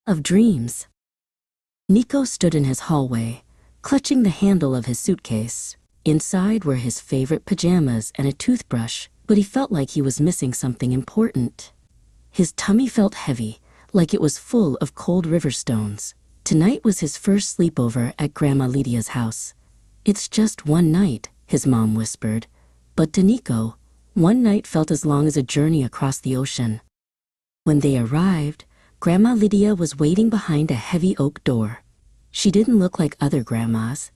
of dreams. Nico stood in his hallway, clutching the handle of his suitcase. Inside were his favorite pajamas and a toothbrush, but he felt like he was missing something important. His tummy felt heavy, like it was full of cold river stones. Tonight was his first sleepover at Grandma Lydia's house. "It's just one night," his mom whispered. But to Nico, one night felt as long as a journey across the ocean. When they arrived, Grandma Lydia was waiting behind a heavy oak door. She didn't look like other grandmas.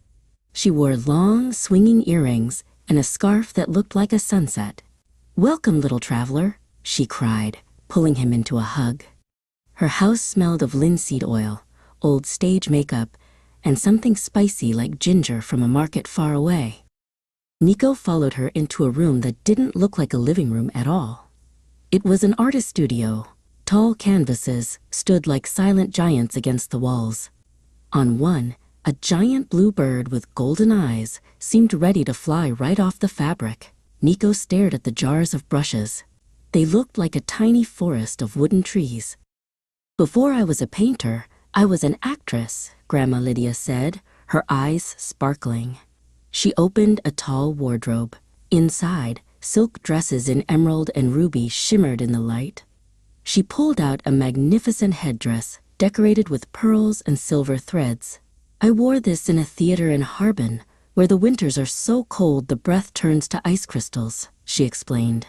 She wore long, swinging earrings and a scarf that looked like a sunset. "Welcome, little traveler," she cried, pulling him into a hug. Her house smelled of linseed oil, old stage makeup, and something spicy like ginger from a market far away. Nico followed her into a room that didn't look like a living room at all. It was an artist studio. Tall canvases stood like silent giants against the walls. On one, a giant blue bird with golden eyes seemed ready to fly right off the fabric. Nico stared at the jars of brushes. They looked like a tiny forest of wooden trees. "Before I was a painter, I was an actress," Grandma Lydia said, her eyes sparkling. She opened a tall wardrobe. Inside, silk dresses in emerald and ruby shimmered in the light. She pulled out a magnificent headdress decorated with pearls and silver threads. "I wore this in a theater in Harbin, where the winters are so cold the breath turns to ice crystals," she explained.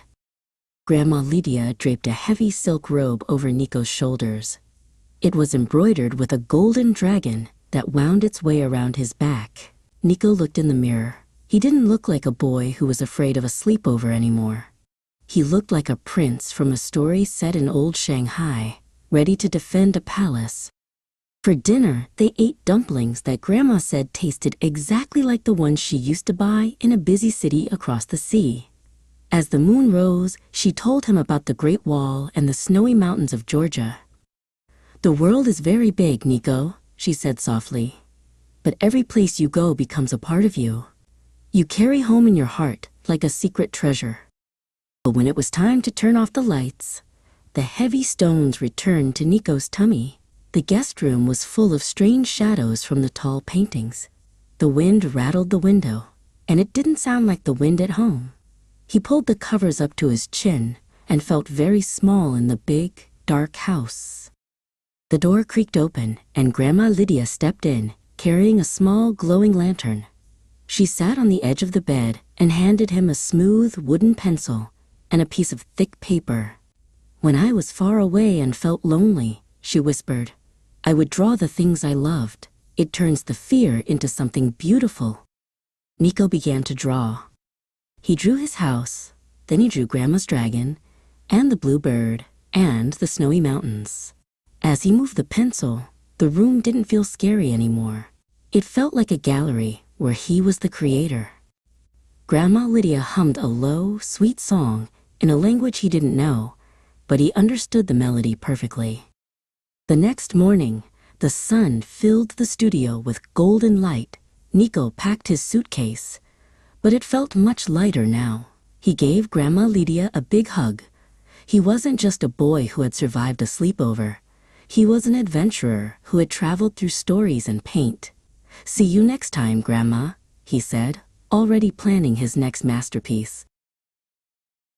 Grandma Lydia draped a heavy silk robe over Nico's shoulders. It was embroidered with a golden dragon that wound its way around his back. Nico looked in the mirror. He didn't look like a boy who was afraid of a sleepover anymore. He looked like a prince from a story set in old Shanghai, ready to defend a palace. For dinner, they ate dumplings that Grandma said tasted exactly like the ones she used to buy in a busy city across the sea. As the moon rose, she told him about the Great Wall and the snowy mountains of Georgia. "The world is very big, Nico," she said softly. "But every place you go becomes a part of you. You carry home in your heart like a secret treasure." But when it was time to turn off the lights, the heavy stones returned to Nico's tummy. The guest room was full of strange shadows from the tall paintings. The wind rattled the window, and it didn't sound like the wind at home. He pulled the covers up to his chin and felt very small in the big, dark house. The door creaked open, and Grandma Lydia stepped in, carrying a small, glowing lantern. She sat on the edge of the bed and handed him a smooth wooden pencil and a piece of thick paper. "When I was far away and felt lonely," she whispered, "I would draw the things I loved. It turns the fear into something beautiful." Nico began to draw. He drew his house, then he drew Grandma's dragon, and the blue bird, and the snowy mountains. As he moved the pencil, the room didn't feel scary anymore. It felt like a gallery where he was the creator. Grandma Lydia hummed a low, sweet song in a language he didn't know, but he understood the melody perfectly. The next morning, the sun filled the studio with golden light. Nico packed his suitcase, but it felt much lighter now. He gave Grandma Lydia a big hug. He wasn't just a boy who had survived a sleepover. He was an adventurer who had traveled through stories and paint. "See you next time, Grandma," he said, already planning his next masterpiece.